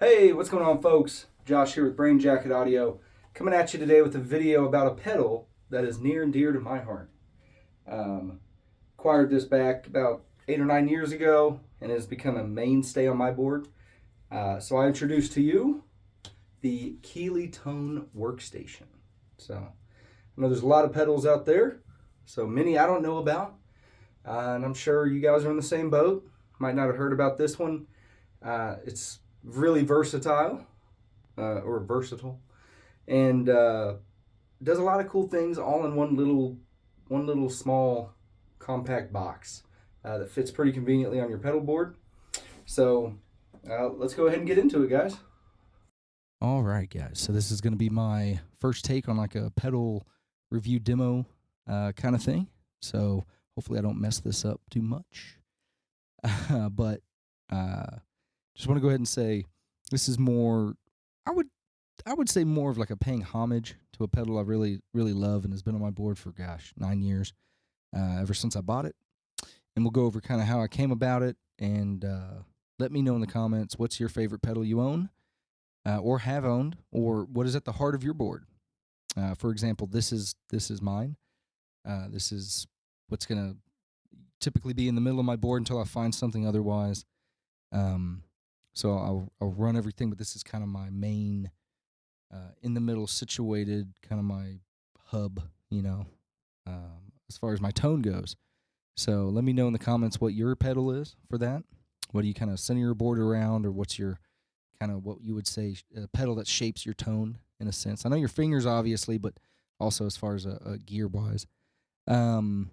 Hey, what's going on, folks? Josh here with Brain Jacket Audio, coming at you today with a video about a pedal that is near and dear to my heart. Um, Acquired this back about 8 or 9 years ago, and it has become a mainstay on my board. So I introduce to you the Keeley Tone Workstation. So I know there's a lot of pedals out there, so many I don't know about, and I'm sure you guys are in the same boat. Might not have heard about this one. It's really versatile or versatile, and does a lot of cool things all in one little small compact box that fits pretty conveniently on your pedal board. So let's go ahead and get into it, guys. All right, guys. So this is going to be my first take on like a pedal review demo kind of thing. So hopefully I don't mess this up too much. But just want to go ahead and say this is more. I would say more of like a paying homage to a pedal I really love and has been on my board for 9 years, ever since I bought it. And we'll go over kind of how I came about it and let me know in the comments what's your favorite pedal you own. Or have owned, or what is at the heart of your board. For example, this is mine. This is what's gonna typically be in the middle of my board until I find something otherwise. So I'll run everything, but this is kind of my main, in the middle situated, kind of my hub, as far as my tone goes. So let me know in the comments what your pedal is for that. What do you kind of center your board around, or what's your kind of what you would say a pedal that shapes your tone in a sense. I know your fingers obviously, but also as far as a gear wise. Um,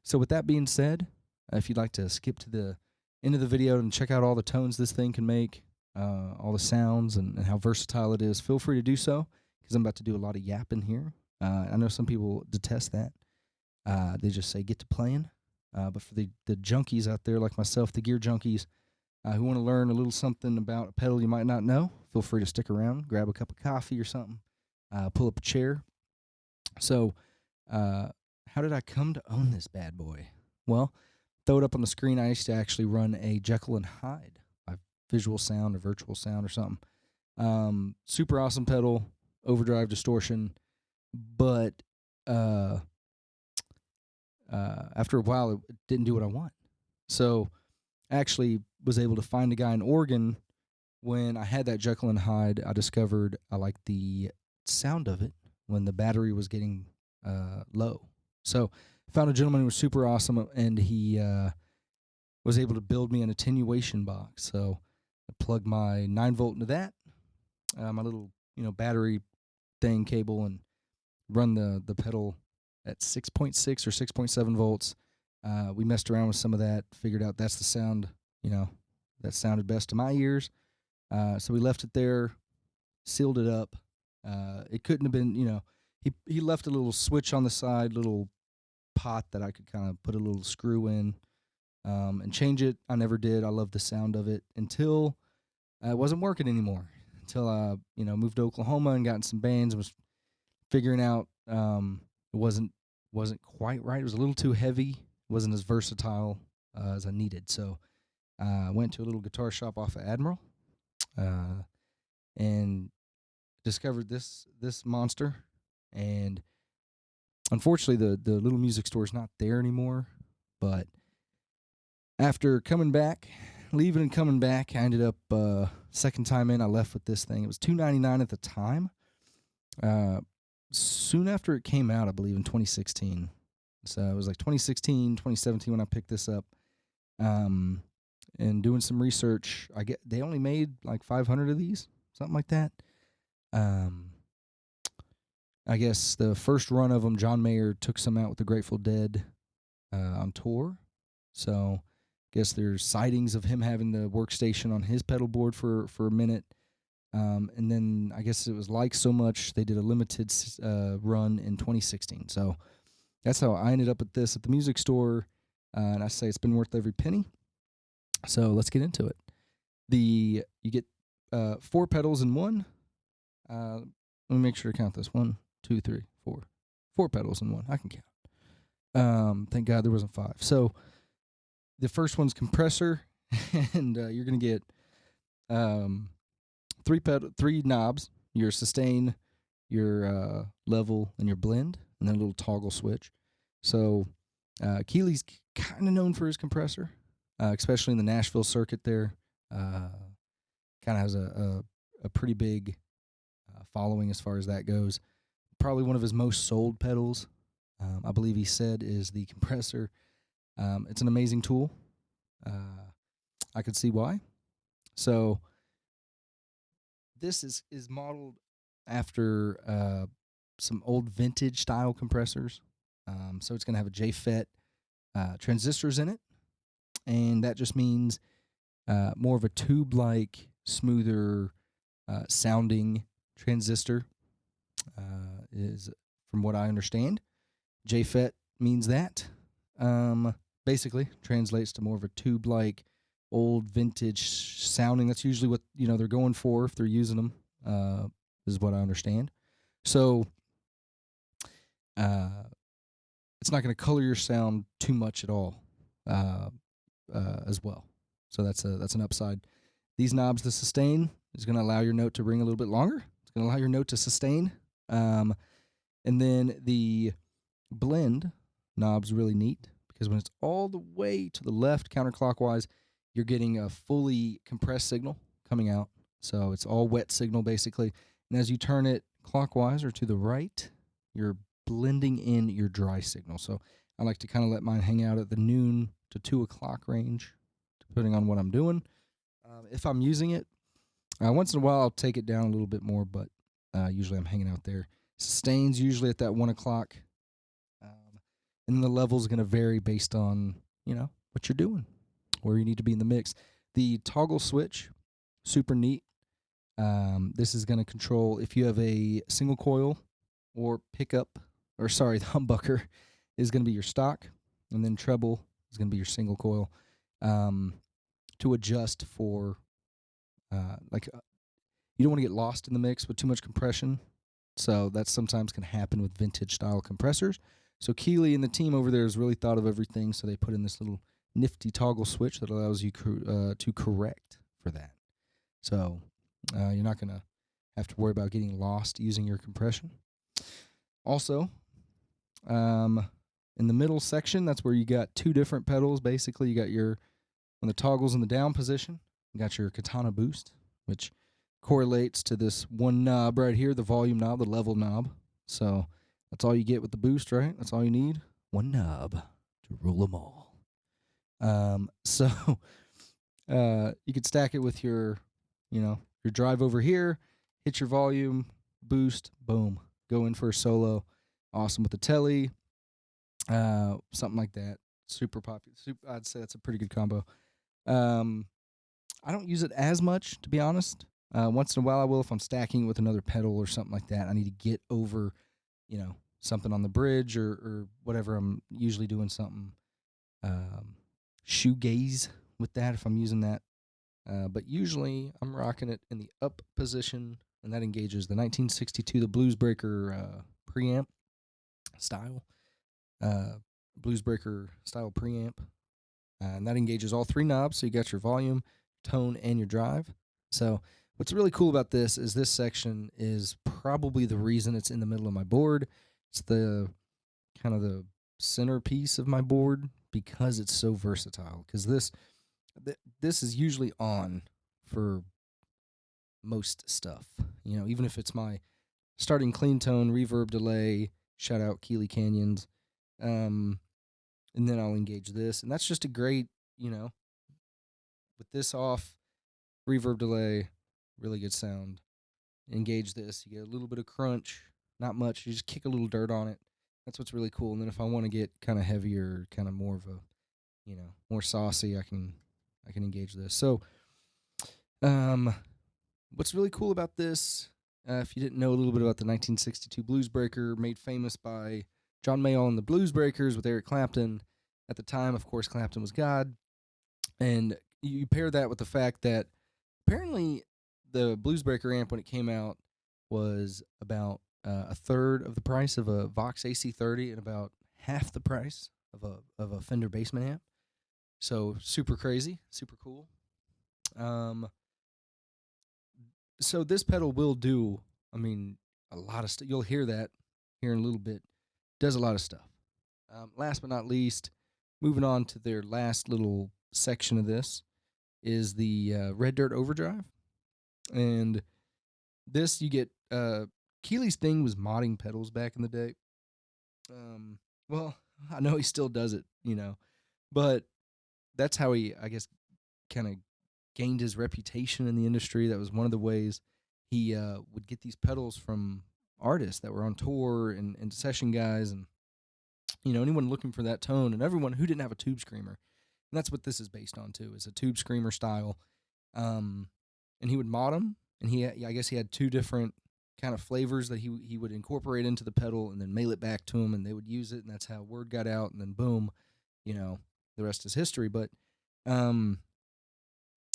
so with that being said, if you'd like to skip to the end of the video and check out all the tones this thing can make, all the sounds and how versatile it is, feel free to do so because I'm about to do a lot of yapping here. I know some people detest that. They just say get to playing. But for the junkies out there like myself, the gear junkies, who want to learn a little something about a pedal you might not know, feel free to stick around, grab a cup of coffee or something, pull up a chair. So, how did I come to own this bad boy? Well, throw it up on the screen. I used to actually run a Jekyll and Hyde by Visual Sound or Virtual Sound or something. Super awesome pedal, overdrive distortion, but after a while, it didn't do what I want. So, actually was able to find a guy in Oregon. When I had that Jekyll and Hyde, I discovered I liked the sound of it when the battery was getting low. So found a gentleman who was super awesome, and he was able to build me an attenuation box. So I plugged my 9 volt into that, my little battery thing cable, and run the pedal at 6.6 or 6.7 volts. We messed around with some of that, figured out that's the sound, that sounded best to my ears. So we left it there, sealed it up. It couldn't have been, he left a little switch on the side, little pot that I could kind of put a little screw in and change it. I never did. I loved the sound of it until it wasn't working anymore. Until I, moved to Oklahoma and got in some bands and was figuring out it wasn't quite right. It was a little too heavy. It wasn't as versatile as I needed. So I went to a little guitar shop off of Admiral and discovered this monster. And unfortunately, the little music store is not there anymore. But after leaving and coming back, I ended up second time in. I left with this thing. It was $2.99 at the time. Soon after it came out, I believe in 2016. So it was like 2016, 2017 when I picked this up. And doing some research, they only made like 500 of these, something like that. I guess the first run of them, John Mayer took some out with the Grateful Dead on tour. So I guess there's sightings of him having the workstation on his pedal board for a minute. And then I guess it was liked so much they did a limited run in 2016. So that's how I ended up at this at the music store. And I say it's been worth every penny. So let's get into it. You get 4 pedals in one. Let me make sure to count this. 1, 2, 3, 4. 4 pedals in one. I can count. Thank God there wasn't 5. So the first one's compressor, and you're gonna get three knobs: your sustain, your level, and your blend, and then a little toggle switch. So Keeley's kind of known for his compressor, especially in the Nashville circuit. There, kind of has a pretty big following as far as that goes. Probably one of his most sold pedals, I believe he said, is the compressor. It's an amazing tool. I could see why. So this is modeled after some old vintage style compressors. So it's going to have a JFET transistors in it, and that just means more of a tube-like, smoother sounding transistor is, from what I understand. JFET means that. Basically, translates to more of a tube-like, old vintage sounding. That's usually what they're going for if they're using them. Is what I understand. So it's not going to color your sound too much at all, as well. So that's an upside. These knobs, the sustain, is going to allow your note to ring a little bit longer. It's going to allow your note to sustain. And then the blend knob's really neat because when it's all the way to the left counterclockwise, you're getting a fully compressed signal coming out. So it's all wet signal basically. And as you turn it clockwise or to the right, you're blending in your dry signal. So I like to kind of let mine hang out at the noon to 2 o'clock range, depending on what I'm doing. If I'm using it, once in a while I'll take it down a little bit more, but usually I'm hanging out there. Sustain's usually at that 1 o'clock. And then the level's going to vary based on, what you're doing, where you need to be in the mix. The toggle switch, super neat. This is going to control if you have a single coil or pickup, or sorry, the humbucker is going to be your stock, and then treble is going to be your single coil. To adjust for, you don't want to get lost in the mix with too much compression. So that sometimes can happen with vintage style compressors. So Keeley and the team over there has really thought of everything. So they put in this little nifty toggle switch that allows you to correct for that. So you're not going to have to worry about getting lost using your compression. Also, in the middle section, that's where you got two different pedals. Basically, you got when the toggle's in the down position, you got your katana boost, which correlates to this one knob right here, the volume knob, the level knob. So that's all you get with the boost, right? That's all you need. One knob to rule them all. So you could stack it with your drive over here, hit your volume, boost, boom, go in for a solo. Awesome with the telly, something like that. Super popular. I'd say that's a pretty good combo. I don't use it as much, to be honest. Once in a while I will if I'm stacking it with another pedal or something like that. I need to get over, something on the bridge or whatever. I'm usually doing something shoegaze with that if I'm using that. But usually I'm rocking it in the up position, and that engages the 1962, the Bluesbreaker preamp style. Bluesbreaker style preamp. And that engages all three knobs, so you got your volume, tone, and your drive. So what's really cool about this is this section is probably the reason it's in the middle of my board. It's the kind of the centerpiece of my board because it's so versatile. Because this is usually on for most stuff. Even if it's my starting clean tone, reverb delay, shout out Keeley Canyons, and then I'll engage this. And that's just a great, with this off, reverb delay, really good sound. Engage this. You get a little bit of crunch, not much. You just kick a little dirt on it. That's what's really cool. And then if I want to get kind of heavier, kind of more of a, more saucy, I can engage this. So, what's really cool about this, if you didn't know a little bit about the 1962 Bluesbreaker, made famous by John Mayall and the Bluesbreakers with Eric Clapton. At the time, of course, Clapton was God. And you pair that with the fact that apparently the Bluesbreaker amp, when it came out, was about a third of the price of a Vox AC30 and about half the price of a Fender Bassman amp. So super crazy, super cool. so this pedal will do, I mean, a lot of stuff. You'll hear that here in a little bit. Does a lot of stuff. Last but not least, moving on to their last little section of this is the Red Dirt Overdrive. And this you get, Keeley's thing was modding pedals back in the day. Well, I know he still does it, but that's how he, I guess, kind of gained his reputation in the industry. That was one of the ways he would get these pedals from artists that were on tour and session guys, and anyone looking for that tone, and everyone who didn't have a tube screamer. And that's what this is based on too, is a tube screamer style. And he would mod them, and I guess he had two different kind of flavors that he would incorporate into the pedal and then mail it back to them, and they would use it, and that's how word got out, and then boom, the rest is history. But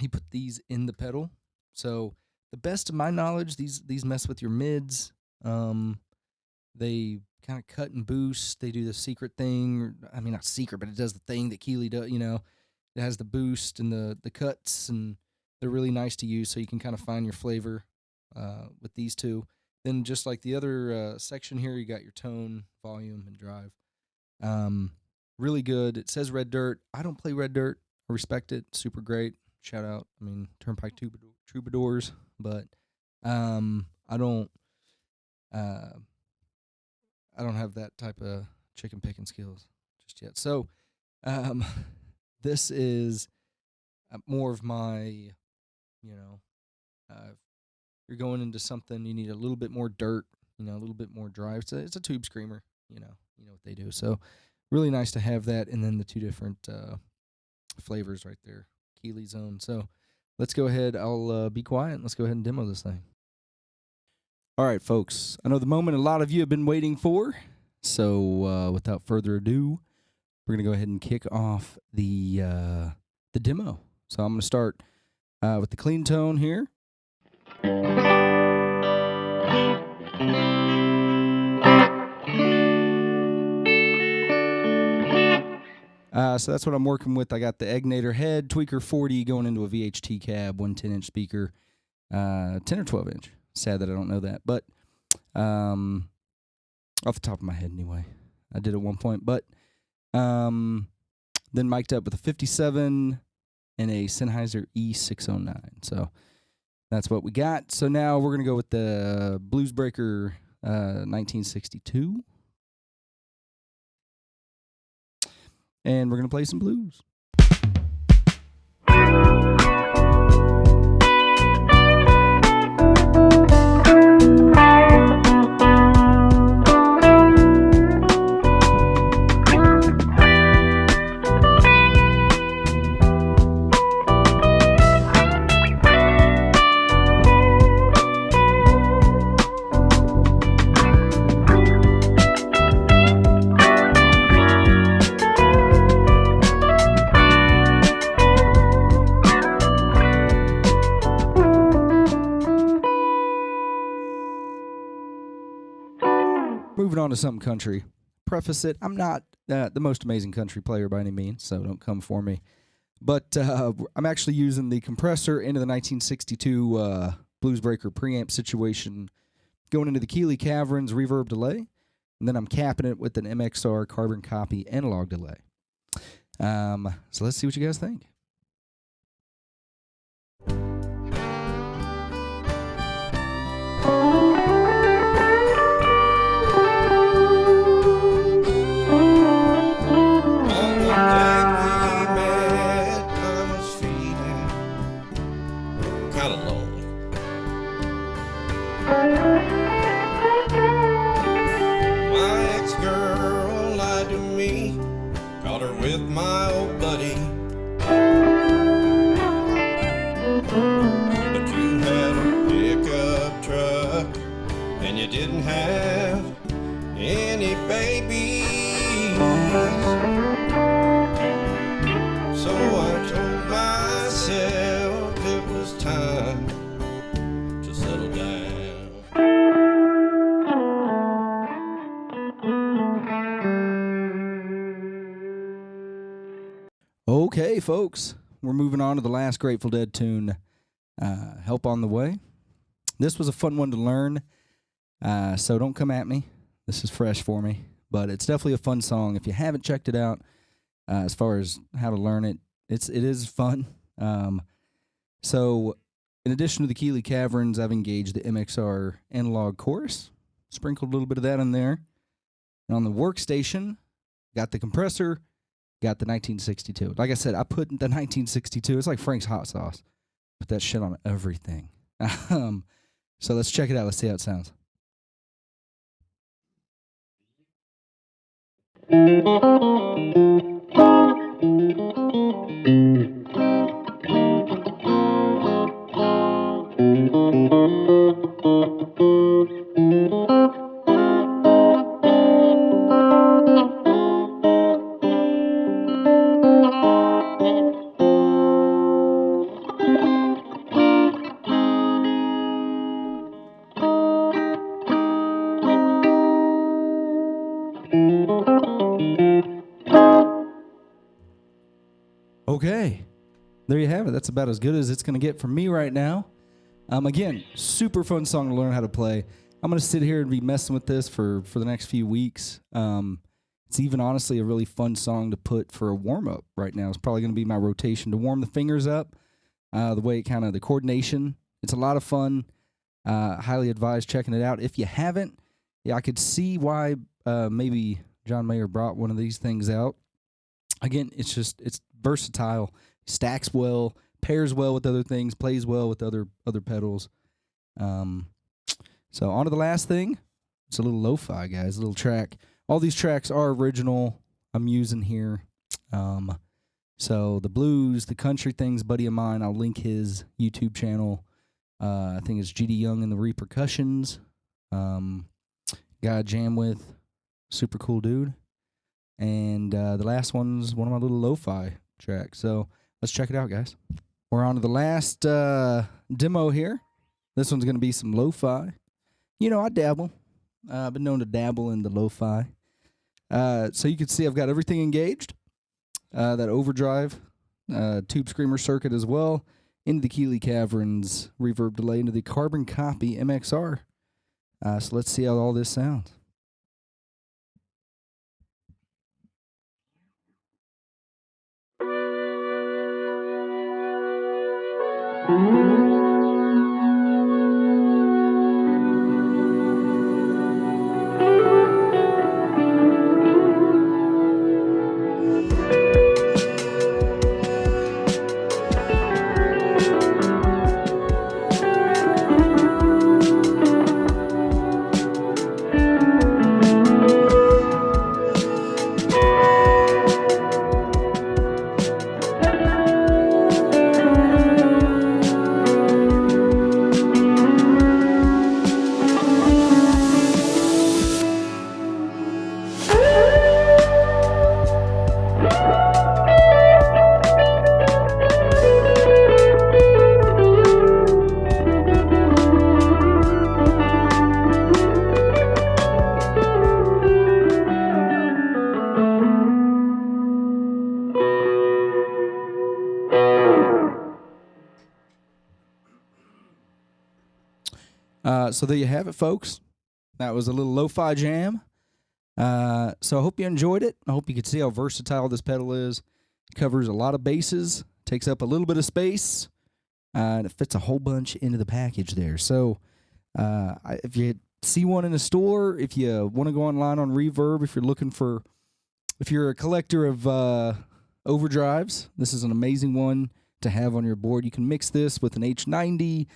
he put these in the pedal. So the best of my knowledge, these mess with your mids. They kind of cut and boost. They do the secret thing. I mean, not secret, but it does the thing that Keeley does. It has the boost and the cuts, and they're really nice to use. So you can kind of find your flavor with these two. Then just like the other section here, you got your tone, volume, and drive. Really good. It says Red Dirt. I don't play Red Dirt. I respect it. Super great. Shout out. I mean, Turnpike Troubadours, but I don't have that type of chicken picking skills just yet. So this is more of my, if you're going into something, you need a little bit more dirt, a little bit more drive. It's a tube screamer, you know what they do. So really nice to have that, and then the two different flavors right there, Keeley's own. So let's go ahead. I'll be quiet, and let's go ahead and demo this thing. All right, folks. I know the moment a lot of you have been waiting for. So without further ado, we're going to go ahead and kick off the demo. So I'm going to start with the clean tone here. So that's what I'm working with. I got the Egnator head, Tweaker 40 going into a VHT cab, 110-inch speaker, 10 or 12-inch. Sad that I don't know that, but off the top of my head anyway. I did at one point, but then mic'd up with a 57 and a Sennheiser E609. So that's what we got. So now we're going to go with the Bluesbreaker 1962. And we're going to play some blues. Moving on to something country. Preface it, I'm not the most amazing country player by any means, so don't come for me. But I'm actually using the compressor into the 1962 Bluesbreaker preamp situation, going into the Keeley Caverns reverb delay, and then I'm capping it with an MXR carbon copy analog delay. So let's see what you guys think. With my old buddy, but you had a pickup truck and you didn't have any babies. So I told myself it was time to settle down. Okay, folks, we're moving on to the last Grateful Dead tune, Help on the Way. this was a fun one to learn. So don't come at me. This is fresh for me, but it's definitely a fun song. If you haven't checked it out, as far as how to learn it, it is fun. So in addition to the Keeley Caverns, I've engaged the MXR analog chorus, sprinkled a little bit of that in there. And on the workstation, got the compressor, got the 1962. Like I said, I put the 1962. It's like Frank's hot sauce. Put that shit on everything. So let's check it out. Let's see how it sounds. Okay, there you have it. That's about as good as it's going to get from me right now. Again, super fun song to learn how to play. I'm going to sit here and be messing with this for the next few weeks. It's even honestly a really fun song to put for a warm-up right now. It's probably going to be my rotation to warm the fingers up, the way the coordination. It's a lot of fun. Highly advise checking it out. If you haven't, yeah, I could see why maybe John Mayer brought one of these things out. Again, it's versatile, stacks well, pairs well with other things, plays well with other pedals. So on to the last thing. It's a little lo-fi, guys, a little track. All these tracks are original I'm using here. So the blues, the country things, buddy of mine, I'll link his YouTube channel. I think it's GD Young and the Repercussions. Guy I jam with, super cool dude. And the last one's one of my little lo-fi tracks. So let's check it out, guys. We're on to the last demo here. This one's going to be some lo-fi. You know, I dabble. I've been known to dabble in the lo-fi. So you can see I've got everything engaged. That overdrive, tube screamer circuit as well, into the Keeley Caverns reverb delay, into the carbon copy MXR. So let's see how all this sounds. So there you have it, folks. That was a little lo-fi jam. So I hope you enjoyed it. I hope you could see how versatile this pedal is. It covers a lot of bases, takes up a little bit of space, and it fits a whole bunch into the package there. So if you see one in a store, if you want to go online on Reverb, if you're a collector of overdrives, this is an amazing one to have on your board. You can mix this with an H90,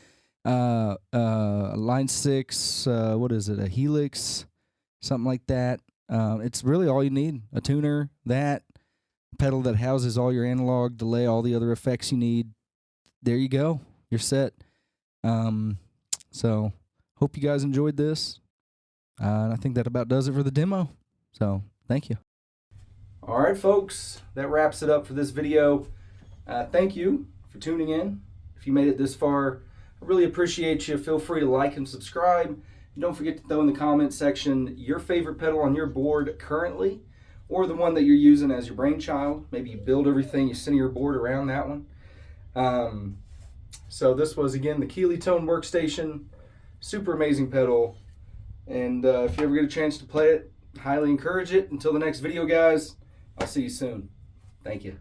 line 6, what is it, a Helix, something like that. It's really all you need. A tuner, that pedal that houses all your analog delay, all the other effects you need. There you go. You're set. So hope you guys enjoyed this. And I think that about does it for the demo. So thank you. All right, folks, that wraps it up for this video. Thank you for tuning in. If you made it this far, I really appreciate you. Feel free to like and subscribe. And don't forget to throw in the comment section your favorite pedal on your board currently, or the one that you're using as your brainchild. Maybe you build everything, you center your board around that one. So this was, again, the Keeley Tone Workstation. Super amazing pedal. And if you ever get a chance to play it, highly encourage it. Until the next video, guys, I'll see you soon. Thank you.